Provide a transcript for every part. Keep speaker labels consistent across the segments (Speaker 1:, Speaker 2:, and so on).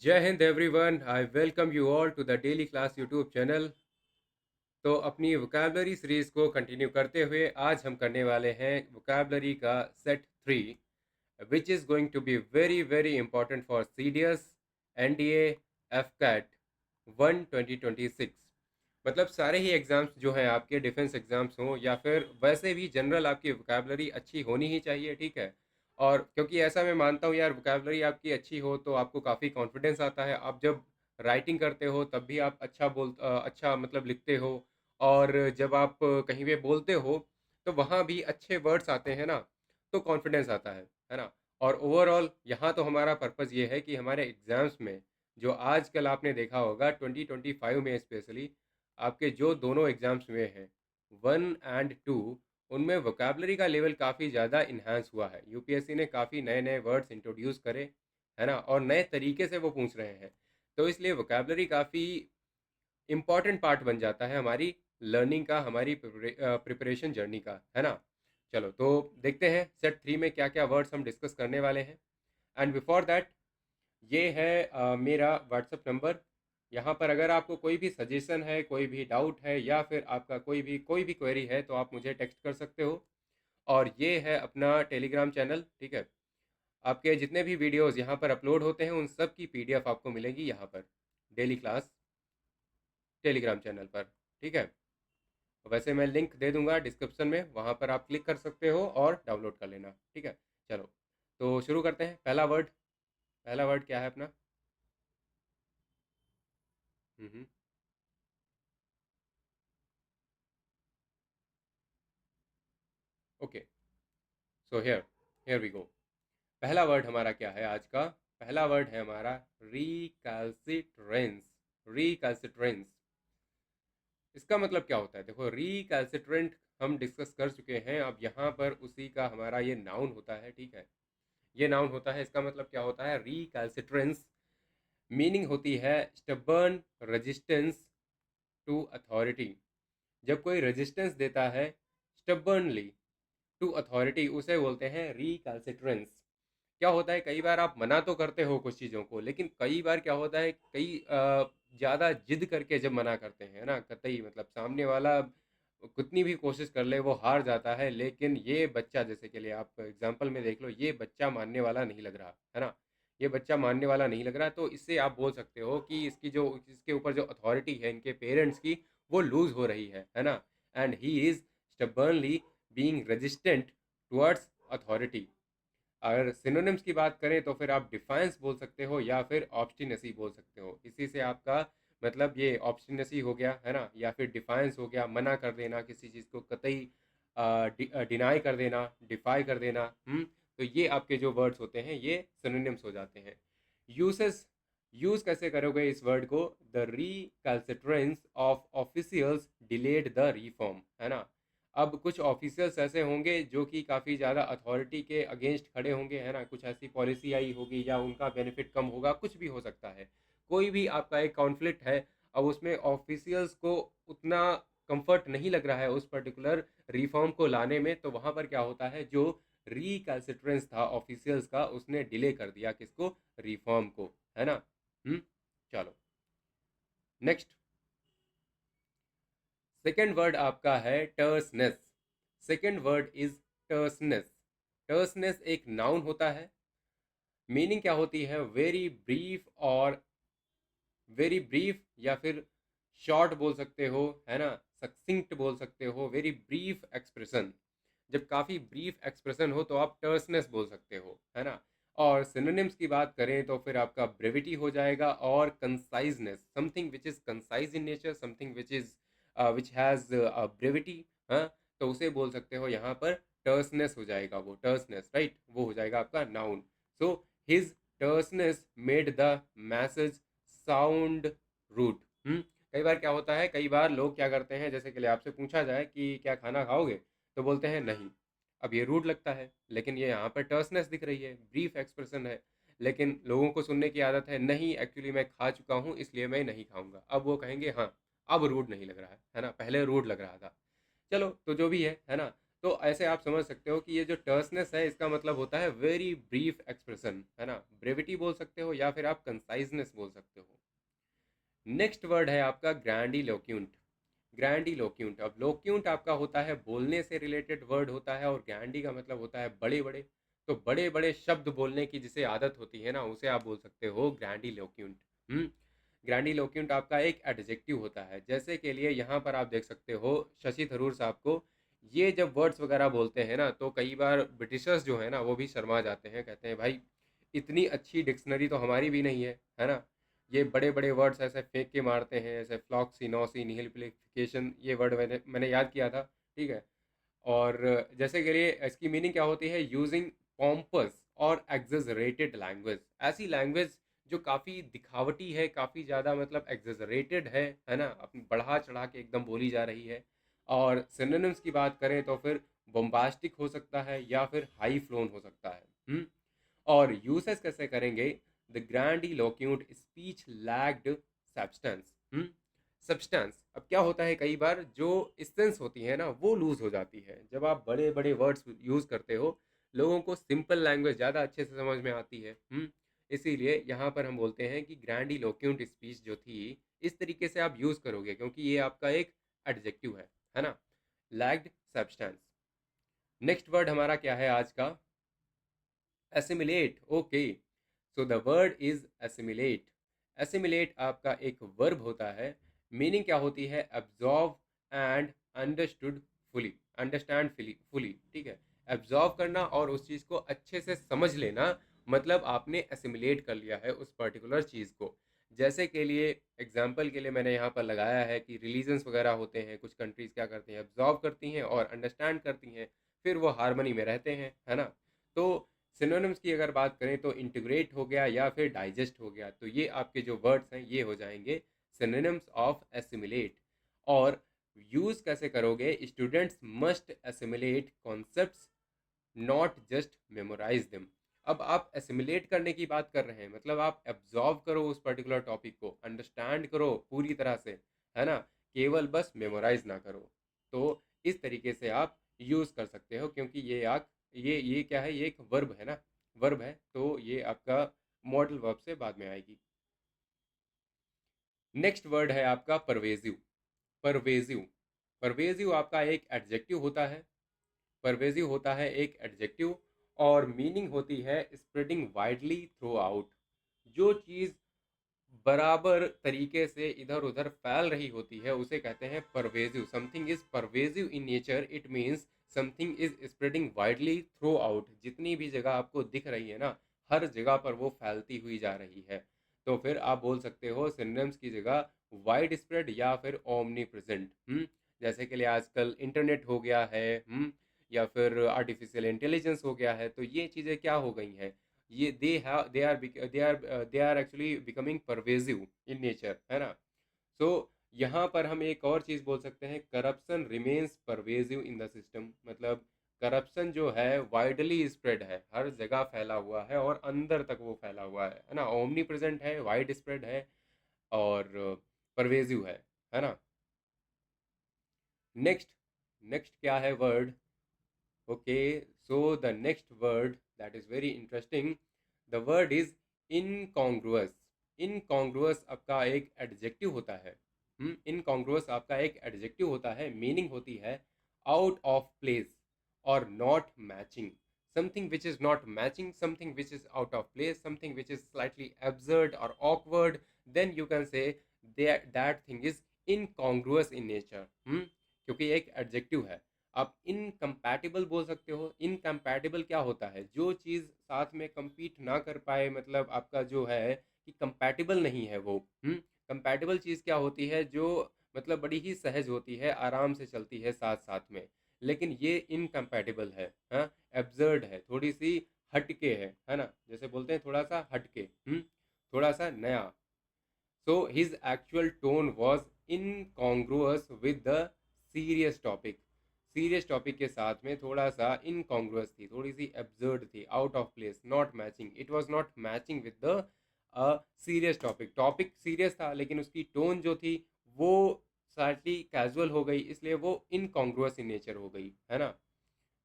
Speaker 1: जय हिंद everyone. I welcome you all to the daily class YouTube channel. तो अपनी वोकैबलरी सीरीज को कंटिन्यू करते हुए आज हम करने वाले हैं वोकैबलरी का set 3, which is going to be very very important for C D S, N D F CAT 1 2026। मतलब सारे ही एग्ज़ाम्स जो हैं आपके डिफेंस एग्ज़ाम्स हों या फिर वैसे भी जनरल आपकी वोकैबलरी अच्छी होनी ही चाहिए, ठीक है। और क्योंकि ऐसा मैं मानता हूँ यार, वोकैबलरी आपकी अच्छी हो तो आपको काफ़ी कॉन्फिडेंस आता है। आप जब राइटिंग करते हो तब भी आप अच्छा मतलब लिखते हो। और जब आप कहीं पे बोलते हो तो वहाँ भी अच्छे वर्ड्स आते हैं ना, तो कॉन्फिडेंस आता है ना। और ओवरऑल यहाँ तो हमारा पर्पज़ ये है कि हमारे एग्ज़ाम्स में जो आजकल आपने देखा होगा 2025 में स्पेशली आपके जो दोनों एग्ज़ाम्स हुए हैं 1 और 2, उनमें वोकैबलरी का लेवल काफ़ी ज़्यादा इन्हांस हुआ है। यूपीएससी ने काफ़ी नए नए वर्ड्स इंट्रोड्यूस करे, है ना, और नए तरीके से वो पूछ रहे हैं। तो इसलिए वोकैबलरी काफ़ी इम्पॉर्टेंट पार्ट बन जाता है हमारी लर्निंग का, हमारी प्रिपरेशन जर्नी का, है ना। चलो तो देखते हैं सेट 3 में क्या क्या वर्ड्स हम डिस्कस करने वाले हैं। एंड बिफोर दैट, ये है मेरा व्हाट्सएप नंबर। यहाँ पर अगर आपको कोई भी सजेशन है, कोई भी डाउट है या फिर आपका कोई भी क्वेरी है तो आप मुझे टेक्स्ट कर सकते हो। और ये है अपना टेलीग्राम चैनल, ठीक है। आपके जितने भी वीडियोस यहाँ पर अपलोड होते हैं उन सब की पीडीएफ आपको मिलेगी यहाँ पर डेली क्लास टेलीग्राम चैनल पर, ठीक है। वैसे मैं लिंक दे दूंगा डिस्क्रिप्शन में, वहाँ पर आप क्लिक कर सकते हो और डाउनलोड कर लेना, ठीक है। चलो तो शुरू करते हैं। पहला वर्ड क्या है अपना? Hmm. Okay, so here here we go. पहला वर्ड हमारा क्या है आज का? पहला वर्ड है हमारा रिकैल्सिट्रेंस। रिकैल्सिट्रेंस, इसका मतलब क्या होता है? देखो, रिकैल्सिट्रेंट हम डिस्कस कर चुके हैं, अब यहाँ पर उसी का हमारा ये नाउन होता है, ठीक है। ये नाउन होता है। इसका मतलब क्या होता है? रिकैल्सिट्रेंस मीनिंग होती है स्टबर्न रेजिस्टेंस टू अथॉरिटी। जब कोई रेजिस्टेंस देता है स्टबर्नली टू अथॉरिटी, उसे बोलते हैं रिकैल्सिट्रेंस। क्या होता है, कई बार आप मना तो करते हो कुछ चीज़ों को, लेकिन कई बार क्या होता है, कई ज़्यादा जिद करके जब मना करते हैं ना, कतई मतलब सामने वाला कितनी भी कोशिश कर ले वो हार जाता है, लेकिन ये बच्चा, जैसे के लिए आप एग्जांपल में देख लो, ये बच्चा मानने वाला नहीं लग रहा है ना। ये बच्चा मानने वाला नहीं लग रहा, तो इससे आप बोल सकते हो कि इसके ऊपर जो अथॉरिटी है इनके पेरेंट्स की, वो लूज हो रही है ना। And he is स्टबर्नली being resistant towards authority. अगर सिनोनिम्स की बात करें तो फिर आप डिफाइंस बोल सकते हो या फिर ऑब्स्टिनेसी बोल सकते हो। इसी से आपका मतलब ये ऑब्स्टिनेसी हो गया, है ना, या फिर डिफाइंस हो गया, मना कर देना किसी चीज़ को, कतई डिनाई कर देना, डिफाई कर देना। तो ये आपके जो वर्ड्स होते हैं ये सिनोनिम्स हो जाते हैं। यूसेस, यूज कैसे करोगे इस वर्ड को? The recalcitrance of officials delayed the reform, है ना। अब कुछ ऑफिसर्स ऐसे होंगे जो कि काफ़ी ज़्यादा अथॉरिटी के अगेंस्ट खड़े होंगे, है ना। कुछ ऐसी पॉलिसी आई होगी या उनका बेनिफिट कम होगा, कुछ भी हो सकता है। कोई भी आपका एक कॉन्फ्लिक्ट है, अब उसमें ऑफिशियल्स को उतना कंफर्ट नहीं लग रहा है उस पर्टिकुलर रिफॉर्म को लाने में, तो वहाँ पर क्या होता है, जो रिकैल्सिट्रेंस था ऑफिशियल्स का, उसने डिले कर दिया किसको? रिफॉर्म को, है ना। हम्म। चलो नेक्स्ट, सेकेंड वर्ड आपका है terseness. Second word is terseness. Terseness एक नाउन होता है। मीनिंग क्या होती है? वेरी ब्रीफ, और वेरी ब्रीफ या फिर शॉर्ट बोल सकते हो, है ना। सक्सिंक्ट बोल सकते हो, वेरी ब्रीफ एक्सप्रेशन। जब काफ़ी ब्रीफ एक्सप्रेशन हो तो आप टर्सनेस बोल सकते हो, है ना। और सिनोनिम्स की बात करें तो फिर आपका ब्रेविटी हो जाएगा, और conciseness, something which is concise in nature, something which has brevity, हाँ, तो उसे बोल सकते हो यहाँ पर टर्सनेस हो जाएगा, वो टर्सनेस, राइट, वो हो जाएगा आपका noun. So his terseness made the message sound rude. कई बार क्या होता है, कई बार लोग क्या करते हैं, जैसे कि लिए आपसे पूछा जाए कि क्या खाना खाओगे, तो बोलते हैं नहीं। अब ये रूड लगता है, लेकिन ये यहाँ पर टर्सनेस दिख रही है, ब्रीफ एक्सप्रेशन है। लेकिन लोगों को सुनने की आदत है, नहीं एक्चुअली मैं खा चुका हूँ इसलिए मैं नहीं खाऊंगा। अब वो कहेंगे हाँ, अब रूड नहीं लग रहा है ना, पहले रूड लग रहा था। चलो तो जो भी है ना। तो ऐसे आप समझ सकते हो कि ये जो टर्सनेस है इसका मतलब होता है वेरी ब्रीफ एक्सप्रेशन, है ना, ब्रेविटी बोल सकते हो या फिर आप कंसाइजनेस बोल सकते हो। नेक्स्ट वर्ड है आपका ग्रैंडिलोक्यूंट। ग्रैंडिलोक्यूंट, अब लोक्यूंट आपका होता है बोलने से रिलेटेड वर्ड होता है, और ग्रैंडी का मतलब होता है बड़े बड़े। तो बड़े बड़े शब्द बोलने की जिसे आदत होती है ना, उसे आप बोल सकते हो ग्रैंडिलोक्यूंट। हम्म। ग्रैंडिलोक्यूंट आपका एक एडजेक्टिव होता है। जैसे के लिए यहाँ पर आप देख सकते हो शशि थरूर साहब को, ये जब वर्ड्स वगैरह बोलते हैं ना तो कई बार ब्रिटिशर्स जो है ना वो भी शर्मा जाते हैं, कहते हैं भाई इतनी अच्छी डिक्शनरी तो हमारी भी नहीं है ना, ये बड़े बड़े वर्ड्स ऐसे फेंक के मारते हैं, ऐसे फ्लॉक्सी नॉसी निहिलिफिकेशन, ये वर्ड मैंने मैंने याद किया था, ठीक है। और जैसे के लिए इसकी मीनिंग क्या होती है, यूजिंग पॉम्पस और एग्जेजरेटेड लैंग्वेज, ऐसी लैंग्वेज जो काफ़ी दिखावटी है, काफ़ी ज़्यादा मतलब एग्जेजरेटेड है ना, अपनी बढ़ा चढ़ा के एकदम बोली जा रही है। और सिनोनिम्स की बात करें तो फिर बोम्बास्टिक हो सकता है या फिर हाई फ्लोन हो सकता है। और यूसेस कैसे करेंगे, the grandiloquent speech lacked substance. Substance, अब क्या होता है कई बार जो एसेंस होती है ना वो लूज हो जाती है जब आप बड़े बड़े वर्ड्स यूज करते हो, लोगों को सिंपल लैंग्वेज ज़्यादा अच्छे से समझ में आती है। इसीलिए यहाँ पर हम बोलते हैं कि ग्रैंडिलोक्यूंट स्पीच जो थी इस तरीके से आप यूज करोगे, क्योंकि ये आपका एक एडजेक्टिव है ना, लैग्ड सब्सटेंस। नेक्स्ट वर्ड हमारा क्या है आज का, assimilate. Okay, so the word is assimilate. Assimilate आपका एक वर्ब होता है। मीनिंग क्या होती है, absorb and understood fully, understand fully, ठीक है। एब्जॉर्व करना और उस चीज़ को अच्छे से समझ लेना, मतलब आपने एसिमिलेट कर लिया है उस पर्टिकुलर चीज़ को। जैसे के लिए एग्जाम्पल के लिए मैंने यहाँ पर लगाया है कि रिलीजन्स वगैरह होते हैं, कुछ कंट्रीज़ क्या करती हैं, एब्जॉर्व करती हैं और अंडरस्टैंड करती हैं, फिर वो हारमनी में रहते हैं, है ना। तो सिनोनिम्स की अगर बात करें तो इंटीग्रेट हो गया या फिर डाइजेस्ट हो गया, तो ये आपके जो वर्ड्स हैं ये हो जाएंगे सिनोनिम्स ऑफ एसिमिलेट। और यूज कैसे करोगे, students must assimilate concepts not just memorise them. अब आप एसिमिलेट करने की बात कर रहे हैं, मतलब आप एब्जॉर्व करो उस पर्टिकुलर टॉपिक को, अंडरस्टैंड करो पूरी तरह से, है ना, केवल बस मेमोराइज ना करो। तो इस तरीके से आप यूज कर सकते हो, क्योंकि ये क्या है, ये एक वर्ब है ना, वर्ब है, तो ये आपका मॉडल वर्ब से बाद में आएगी। नेक्स्ट वर्ड है आपका परवेजिव। परवेजिव, परवेजिव आपका एक एडजेक्टिव होता है। परवेजिव होता है एक एडजेक्टिव, और मीनिंग होती है स्प्रेडिंग वाइडली थ्रू आउट। जो चीज़ बराबर तरीके से इधर उधर फैल रही होती है उसे कहते हैं pervasive. Something is pervasive in nature, it means something is spreading widely through out. जितनी भी जगह आपको दिख रही है ना, हर जगह पर वो फैलती हुई जा रही है। तो फिर आप बोल सकते हो सिनोनिम्स की जगह वाइड स्प्रेड या फिर ओमनी प्रेजेंट। जैसे कि लिए आजकल इंटरनेट हो गया है, या फिर आर्टिफिशियल इंटेलिजेंस हो गया है, तो ये चीज़ें क्या हो गई हैं, ये they are actually becoming pervasive in nature, है ना। सो यहाँ पर हम एक और चीज़ बोल सकते हैं, corruption remains pervasive in the system. मतलब करप्शन जो है वाइडली स्प्रेड है, हर जगह फैला हुआ है और अंदर तक वो फैला हुआ है ना, ओमनी प्रेजेंट है, वाइड स्प्रेड है और परवेजिव है ना। नेक्स्ट, नेक्स्ट क्या है word, okay, so the next word that is very interesting, the word is incongruous. Incongruous आपका एक एडजेक्टिव होता है। इनकॉन्ग्रुअस आपका एक एडजेक्टिव होता है, मीनिंग होती है आउट ऑफ प्लेस और not matching. Something which is not matching, something which is out of place, something which is slightly absurd और awkward, then you can say that thing is incongruous in nature. क्योंकि एक adjective है। आप incompatible बोल सकते हो। Incompatible क्या होता है, जो चीज़ साथ में compete ना कर पाए, मतलब आपका जो है कि कंपैटिबल नहीं है वो। कंपैटिबल चीज़ क्या होती है, जो मतलब बड़ी ही सहज होती है, आराम से चलती है साथ साथ में, लेकिन ये इनकम्पैटिबल है, हाँ, एब्जर्ड है, थोड़ी सी हटके है ना, जैसे बोलते हैं थोड़ा सा हटके, थोड़ा सा नया। So his actual tone was incongruous with the serious topic. Serious topic के साथ में थोड़ा सा इनकॉन्ग्रुअस थी, थोड़ी सी एब्सर्ड थी, out of place, not matching, it was not matching with the serious topic. Topic serious था लेकिन उसकी टोन जो थी वो स्लाइटली कैजुअल हो गई, इसलिए वो इनकॉन्ग्रुअस इन नेचर हो गई, है ना।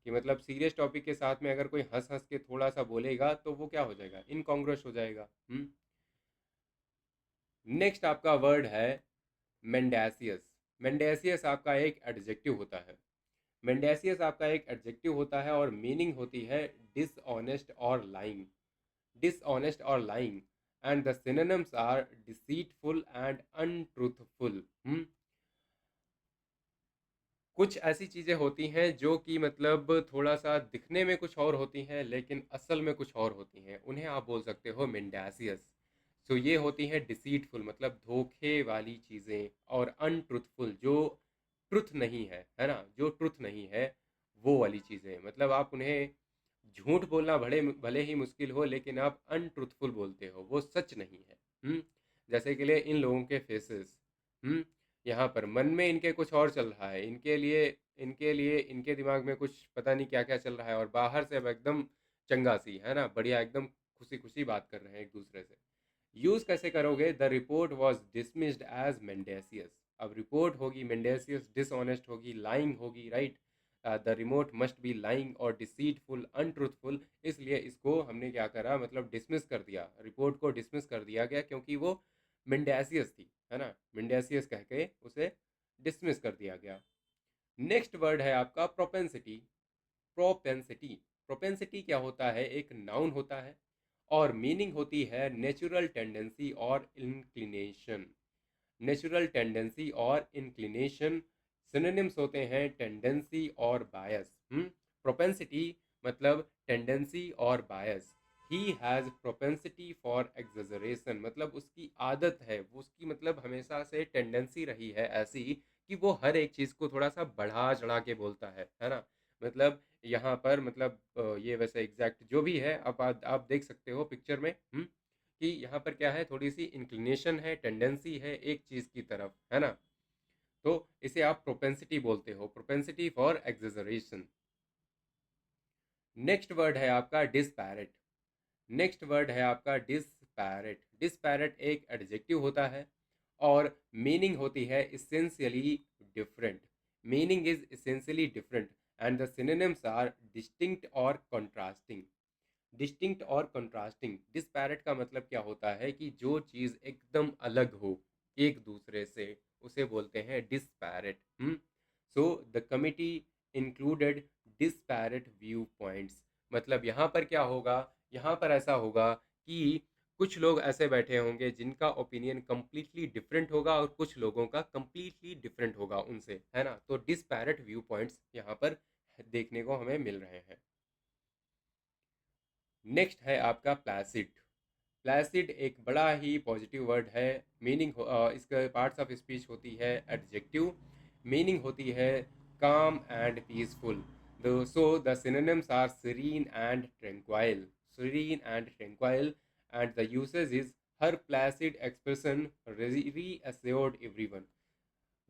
Speaker 1: कि मतलब सीरियस टॉपिक के साथ में अगर कोई हंस हंस के थोड़ा सा बोलेगा तो वो क्या हो जाएगा, इनकॉन्ग्रुअस हो जाएगा। नेक्स्ट आपका वर्ड है मेंडेसियस। मेंडेसियस आपका एक एडजेक्टिव होता है। मेंडेसियस आपका एक एडजेक्टिव होता है और मीनिंग होती है डिसऑनेस्ट और लाइंग। डिसऑनेस्ट और lying and the synonyms are deceitful and untruthful. कुछ ऐसी चीज़ें होती हैं जो कि मतलब थोड़ा सा दिखने में कुछ और होती हैं लेकिन असल में कुछ और होती हैं, उन्हें आप बोल सकते हो मेंडासियस। सो ये होती हैं डिसीटफुल मतलब धोखे वाली चीज़ें, और अनट्रुथफुल जो ट्रुथ नहीं है ना, जो ट्रुथ नहीं है वो वाली चीज़ें, मतलब आप उन्हें झूठ बोलना भले भले ही मुश्किल हो लेकिन आप अनट्रुथफुल बोलते हो, वो सच नहीं है। जैसे कि लिए इन लोगों के फेसेस, यहाँ पर मन में इनके कुछ और चल रहा है, इनके लिए इनके दिमाग में कुछ पता नहीं क्या क्या चल रहा है, और बाहर से अब एकदम चंगा सी है ना, बढ़िया एकदम खुशी खुशी बात कर रहे हैं एक दूसरे से। यूज कैसे करोगे, the report was dismissed as mendacious. अब रिपोर्ट होगी मेंडेसियस, डिसऑनेस्ट होगी, लाइंग होगी, right. The remote must be lying और डिसीटफुल अनट्रूथफुल, इसलिए इसको हमने क्या करा, मतलब डिसमिस कर दिया, रिपोर्ट को डिसमिस कर दिया गया क्योंकि वो मेंडेसियस थी, है ना, मेंडेसियस कह के उसे डिसमिस कर दिया गया। नेक्स्ट वर्ड है आपका प्रोपेंसिटी। प्रोपेंसिटी, प्रोपेंसिटी क्या होता है, एक नाउन होता है और मीनिंग होती है नेचुरल टेंडेंसी और इंक्लिनेशन। नेचुरल टेंडेंसी और इंक्लिनेशन सिनोनिम्स होते हैं टेंडेंसी और बायस। प्रोपेंसिटी मतलब टेंडेंसी और bias. He has propensity for exaggeration, मतलब उसकी आदत है, वो उसकी मतलब हमेशा से टेंडेंसी रही है ऐसी कि वो हर एक चीज़ को थोड़ा सा बढ़ा चढ़ा के बोलता है ना। मतलब यहाँ पर मतलब ये वैसे एग्जैक्ट जो भी है आप देख सकते हो पिक्चर में, कि यहाँ पर क्या है, थोड़ी सी इंक्लिनेशन है, टेंडेंसी है एक चीज़ की तरफ, है ना। तो इसे आप प्रोपेंसिटी बोलते हो, propensity for exaggeration. Next word है आपका डिस्पैरेट। नेक्स्ट वर्ड है आपका डिस्पैरेट। डिस्पैरेट एक एडजेक्टिव होता है और मीनिंग होती है essentially different. Meaning is essentially different and the synonyms are distinct और कॉन्ट्रास्टिंग। डिस्टिंक्ट और कंट्रास्टिंग, डिस्पैरेट का मतलब क्या होता है कि जो चीज़ एकदम अलग हो एक दूसरे से, उसे बोलते हैं disparate. So the committee included disparate view points, मतलब यहाँ पर क्या होगा, यहाँ पर ऐसा होगा कि कुछ लोग ऐसे बैठे होंगे जिनका ओपिनियन कंप्लीटली डिफरेंट होगा और कुछ लोगों का कंप्लीटली डिफरेंट होगा उनसे, है ना। तो डिस्पैरेट व्यू पॉइंट्स यहाँ पर देखने को हमें मिल रहे हैं। नेक्स्ट है आपका प्लासिड। प्लासिड एक बड़ा ही पॉजिटिव वर्ड है। मीनिंग इसका पार्ट्स ऑफ स्पीच होती है एडजेक्टिव, मीनिंग होती है calm and peaceful. So the synonyms are serene and tranquil. Serene and tranquil and the usage is her placid expression reassured everyone.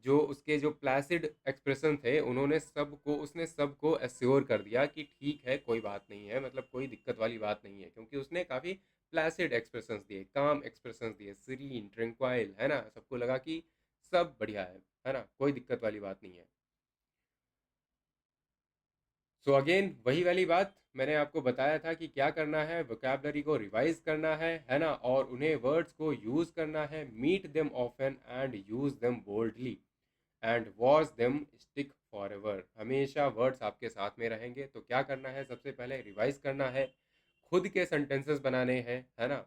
Speaker 1: जो उसके जो प्लासिड एक्सप्रेशन थे उन्होंने सबको, उसने सबको एश्योर कर दिया कि ठीक है कोई बात नहीं है, मतलब कोई दिक्कत वाली बात नहीं है, क्योंकि उसने काफ़ी प्लासिड एक्सप्रेशंस दिए, काम एक्सप्रेशंस दिए, सीरीन ट्रैंक्वाइल, है ना, सबको लगा कि सब बढ़िया है ना, कोई दिक्कत वाली बात नहीं है। सो अगेन वही वाली बात मैंने आपको बताया था कि क्या करना है, वोकैबलरी को रिवाइज करना है ना, और उन्हें वर्ड्स को यूज़ करना है, meet them often and use them boldly and watch them stick forever. हमेशा वर्ड्स आपके साथ में रहेंगे, तो क्या करना है, सबसे पहले रिवाइज करना है, खुद के सेंटेंसेस बनाने हैं, है ना,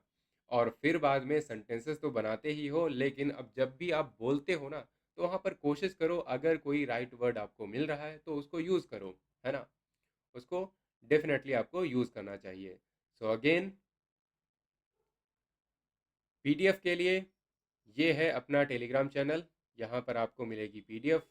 Speaker 1: और फिर बाद में सेंटेंसेस तो बनाते ही हो, लेकिन अब जब भी आप बोलते हो ना, तो वहाँ पर कोशिश करो अगर कोई राइट वर्ड आपको मिल रहा है तो उसको यूज़ करो, है ना, उसको डेफिनेटली आपको यूज़ करना चाहिए। सो अगेन पीडीएफ के लिए ये है अपना टेलीग्राम चैनल, यहाँ पर आपको मिलेगी पीडीएफ,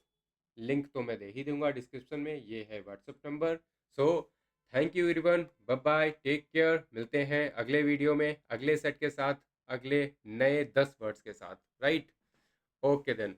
Speaker 1: लिंक तो मैं दे ही दूंगा डिस्क्रिप्शन में, ये है WhatsApp number. So thank you everyone, bye bye, take care, मिलते हैं अगले वीडियो में अगले सेट के साथ, अगले नए 10 वर्ड्स के साथ, राइट। Okay then.